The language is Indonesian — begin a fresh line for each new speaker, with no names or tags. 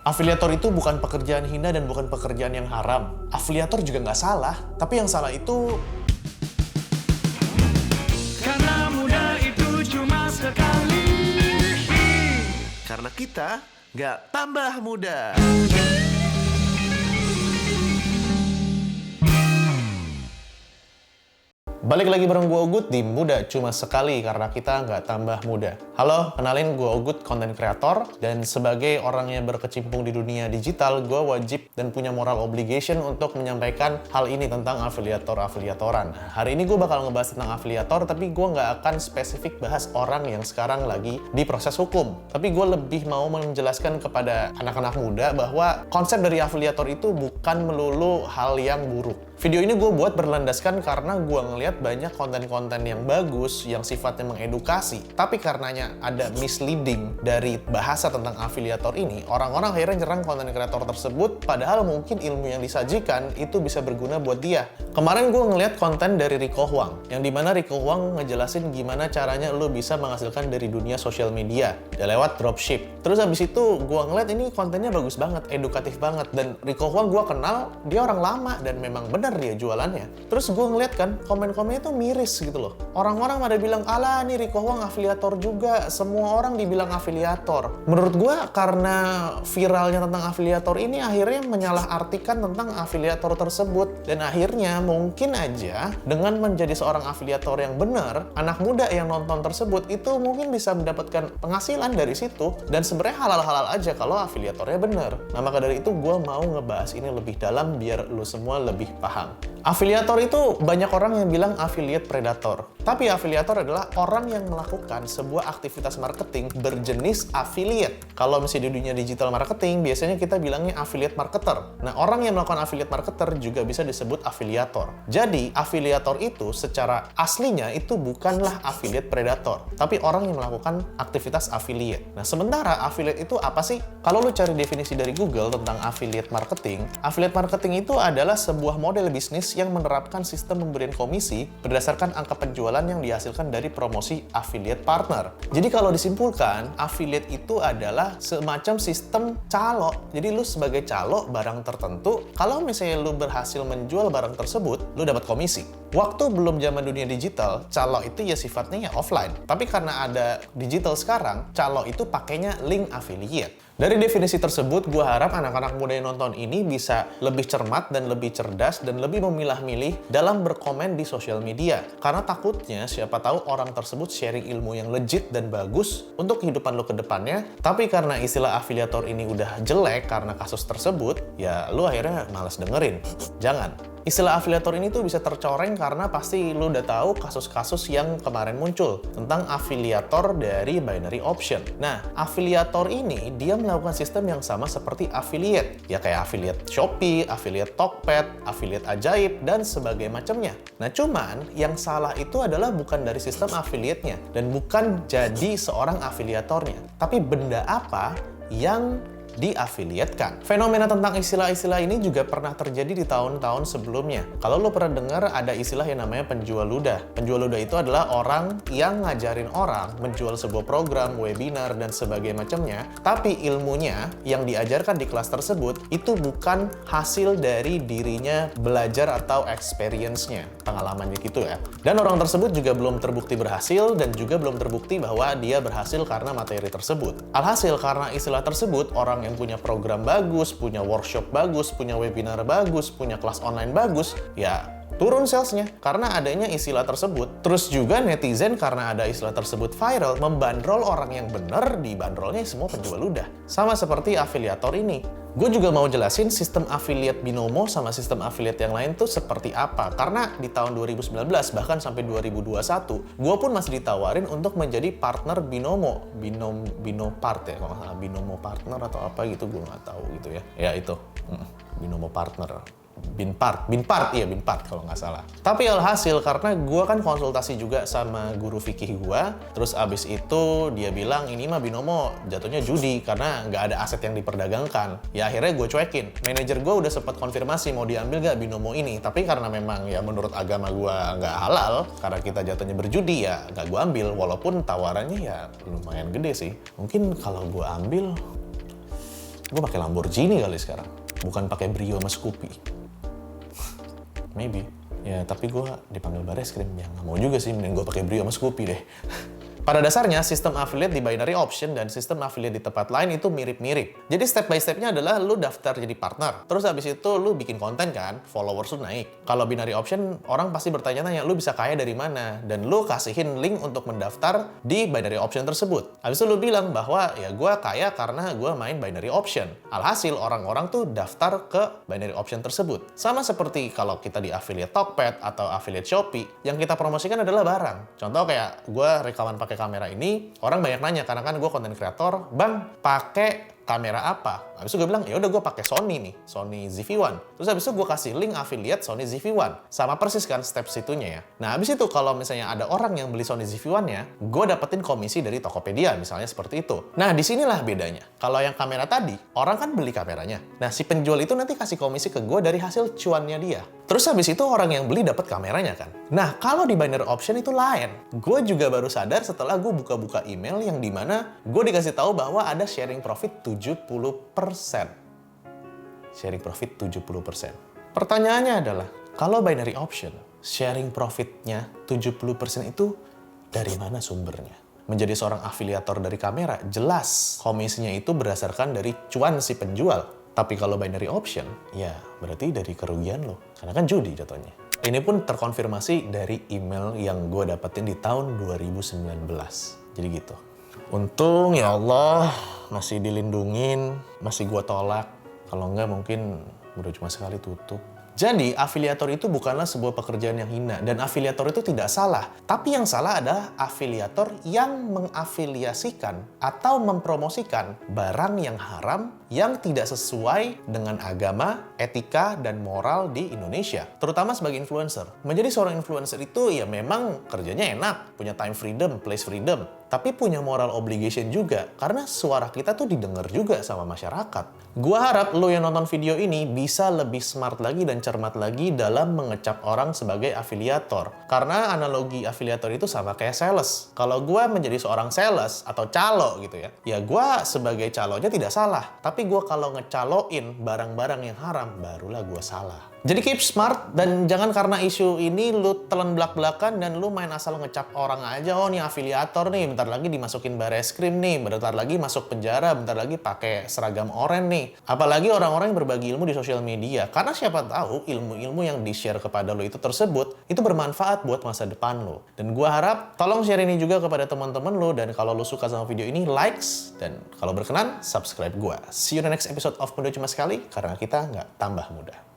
Afiliator itu bukan pekerjaan hina dan bukan pekerjaan yang haram. Afiliator juga nggak salah, tapi yang salah itu...
Karena muda itu cuma sekali.
Karena kita nggak tambah muda.
Balik lagi bareng gue Ogut di Muda Cuma Sekali karena kita nggak tambah muda. Halo, kenalin gue Ogut, content creator. Dan sebagai orang yang berkecimpung di dunia digital, gue wajib dan punya moral obligation untuk menyampaikan hal ini tentang afiliator-afiliatoran. Hari ini gue bakal ngebahas tentang afiliator, tapi gue nggak akan spesifik bahas orang yang sekarang lagi di proses hukum. Tapi gue lebih mau menjelaskan kepada anak-anak muda bahwa konsep dari afiliator itu bukan melulu hal yang buruk. Video ini gue buat berlandaskan karena gue ngeliat banyak konten-konten yang bagus, yang sifatnya mengedukasi. Tapi karenanya ada misleading dari bahasa tentang afiliator ini, orang-orang akhirnya nyerang konten kreator tersebut, padahal mungkin ilmu yang disajikan itu bisa berguna buat dia. Kemarin gue ngeliat konten dari Rico Huang, yang dimana Rico Huang ngejelasin gimana caranya lo bisa menghasilkan dari dunia sosial media, lewat dropship. Terus habis itu gue ngeliat ini kontennya bagus banget, edukatif banget, dan Rico Huang gue kenal, dia orang lama dan memang benar dia jualannya. Terus gue ngeliat kan, komen-komennya tuh miris gitu loh. Orang-orang pada bilang, alah nih Rico Huang afiliator juga, semua orang dibilang afiliator. Menurut gue karena viralnya tentang afiliator ini akhirnya menyalahartikan tentang afiliator tersebut. Dan akhirnya mungkin aja dengan menjadi seorang afiliator yang benar, anak muda yang nonton tersebut itu mungkin bisa mendapatkan penghasilan dari situ. Dan sebenarnya halal-halal aja kalau afiliatornya benar. Nah maka dari itu gue mau ngebahas ini lebih dalam biar lu semua lebih paham. Afiliator itu banyak orang yang bilang affiliate predator. Tapi afiliator adalah orang yang melakukan sebuah aktivitas marketing berjenis affiliate. Kalau misalnya di dunia digital marketing, biasanya kita bilangnya affiliate marketer. Nah, orang yang melakukan affiliate marketer juga bisa disebut afiliator. Jadi, afiliator itu secara aslinya itu bukanlah affiliate predator, tapi orang yang melakukan aktivitas affiliate. Nah, sementara affiliate itu apa sih? Kalau lu cari definisi dari Google tentang affiliate marketing itu adalah sebuah model bisnis yang menerapkan sistem pemberian komisi berdasarkan angka penjualan yang dihasilkan dari promosi affiliate partner. Jadi kalau disimpulkan, affiliate itu adalah semacam sistem calo. Jadi lu sebagai calo barang tertentu, kalau misalnya lu berhasil menjual barang tersebut, lu dapat komisi. Waktu belum zaman dunia digital, calo itu ya sifatnya ya offline. Tapi karena ada digital sekarang, calo itu pakainya link affiliate. Dari definisi tersebut, gue harap anak-anak muda yang nonton ini bisa lebih cermat dan lebih cerdas dan lebih memilah-milih dalam berkomen di sosial media. Karena takutnya siapa tahu orang tersebut sharing ilmu yang legit dan bagus untuk kehidupan lo ke depannya. Tapi karena istilah afiliator ini udah jelek karena kasus tersebut, ya lo akhirnya malas dengerin. Jangan. Istilah afiliator ini tuh bisa tercoreng karena pasti lu udah tahu kasus-kasus yang kemarin muncul tentang afiliator dari binary option. Nah, afiliator ini dia melakukan sistem yang sama seperti affiliate. Ya kayak affiliate Shopee, affiliate Tokped, affiliate Ajaib, dan sebagainya macamnya. Nah, cuman yang salah itu adalah bukan dari sistem affiliate-nya dan bukan jadi seorang afiliatornya. Tapi benda apa yang diafiliatkan. Fenomena tentang istilah-istilah ini juga pernah terjadi di tahun-tahun sebelumnya. Kalau lo pernah dengar ada istilah yang namanya penjual ludah. Penjual ludah itu adalah orang yang ngajarin orang menjual sebuah program, webinar, dan sebagainya macamnya, tapi ilmunya yang diajarkan di kelas tersebut itu bukan hasil dari dirinya belajar atau experience-nya, pengalamannya gitu ya. Dan orang tersebut juga belum terbukti berhasil dan juga belum terbukti bahwa dia berhasil karena materi tersebut. Alhasil karena istilah tersebut, orang yang punya program bagus, punya workshop bagus, punya webinar bagus, punya kelas online bagus, ya turun salesnya karena adanya istilah tersebut. Terus juga netizen karena ada istilah tersebut viral, membandrol orang yang bener, dibandrolnya semua penjual ludah. Sama seperti afiliator ini. Gue juga mau jelasin sistem affiliate Binomo sama sistem affiliate yang lain tuh seperti apa. Karena di tahun 2019 bahkan sampai 2021, gue pun masih ditawarin untuk menjadi partner Binomo. Binopart ya, kalau nggak salah Binomo partner atau apa gitu, gue nggak tahu gitu ya. Ya itu, Binomo partner. Binpart kalau nggak salah. Tapi alhasil karena gue kan konsultasi juga sama guru fikih gue, terus abis itu dia bilang ini mah Binomo jatuhnya judi karena nggak ada aset yang diperdagangkan. Ya akhirnya gue cuekin. Manajer gue udah sempat konfirmasi mau diambil nggak Binomo ini, tapi karena memang ya menurut agama gue nggak halal, karena kita jatuhnya berjudi ya nggak gue ambil. Walaupun tawarannya ya lumayan gede sih. Mungkin kalau gue ambil Gue pakai Lamborghini kali sekarang, bukan pakai Brio sama Scoopy. Maybe. Ya, tapi gue dipanggil Bareskrim. Ya, nggak mau juga sih, mending gue pakai Brio sama Scoopy deh. Pada dasarnya, sistem affiliate di binary option dan sistem affiliate di tempat lain itu mirip-mirip. Jadi step by step-nya adalah lu daftar jadi partner. Terus habis itu lu bikin konten kan, followers lu naik. Kalau binary option, orang pasti bertanya-tanya, lu bisa kaya dari mana? Dan lu kasihin link untuk mendaftar di binary option tersebut. Habis itu lu bilang bahwa ya gue kaya karena gue main binary option. Alhasil orang-orang tuh daftar ke binary option tersebut. Sama seperti kalau kita di affiliate Tokped atau affiliate Shopee, yang kita promosikan adalah barang. Contoh kayak gue rekaman pakai kamera ini, orang banyak nanya karena kan gue konten kreator, bang pakai kamera apa? Habis itu gue bilang, ya udah gue pakai Sony nih, Sony ZV-1. Terus habis itu gue kasih link affiliate Sony ZV-1. Sama persis kan step situnya ya. Nah habis itu kalau misalnya ada orang yang beli Sony ZV-1-nya, gue dapetin komisi dari Tokopedia misalnya seperti itu. Nah disinilah bedanya. Kalau yang kamera tadi, orang kan beli kameranya. Nah si penjual itu nanti kasih komisi ke gue dari hasil cuannya dia. Terus habis itu orang yang beli dapat kameranya kan. Nah kalau di binary option itu lain. Gue juga baru sadar setelah gue buka-buka email yang dimana gue dikasih tahu bahwa ada sharing profit 70%. Sharing profit 70%. Pertanyaannya adalah, kalau binary option, sharing profitnya 70% itu dari mana sumbernya? Menjadi seorang afiliator dari kamera, jelas komisinya itu berdasarkan dari cuan si penjual. Tapi kalau binary option, ya berarti dari kerugian lo. Karena kan judi jatuhnya. Ini pun terkonfirmasi dari email yang gue dapetin di tahun 2019. Jadi gitu. Untung ya Allah masih dilindungin, masih gue tolak. Kalau enggak mungkin udah cuma sekali tutup. Jadi afiliator itu bukanlah sebuah pekerjaan yang hina dan afiliator itu tidak salah. Tapi yang salah adalah afiliator yang mengafiliasikan atau mempromosikan barang yang haram yang tidak sesuai dengan agama, etika, dan moral di Indonesia. Terutama sebagai influencer. Menjadi seorang influencer itu ya memang kerjanya enak, punya time freedom, place freedom. Tapi punya moral obligation juga, karena suara kita tuh didengar juga sama masyarakat. Gua harap lo yang nonton video ini bisa lebih smart lagi dan cermat lagi dalam mengecap orang sebagai afiliator. Karena analogi afiliator itu sama kayak sales. Kalau gua menjadi seorang sales atau calo gitu ya gua sebagai calonya tidak salah. Tapi gua kalau ngecaloin barang-barang yang haram, barulah gua salah. Jadi keep smart dan jangan karena isu ini lu telan belak-belakan dan lu main asal ngecap orang aja. Oh nih afiliator nih, bentar lagi dimasukin Bareskrim nih, bentar lagi masuk penjara, bentar lagi pakai seragam oranye nih. Apalagi orang-orang yang berbagi ilmu di sosial media. Karena siapa tahu ilmu-ilmu yang di-share kepada lu itu tersebut, itu bermanfaat buat masa depan lu. Dan gua harap tolong share ini juga kepada teman-teman lu, dan kalau lu suka sama video ini, likes, dan kalau berkenan, subscribe gua. See you in the next episode of Muda Cuma Sekali, karena kita nggak tambah muda.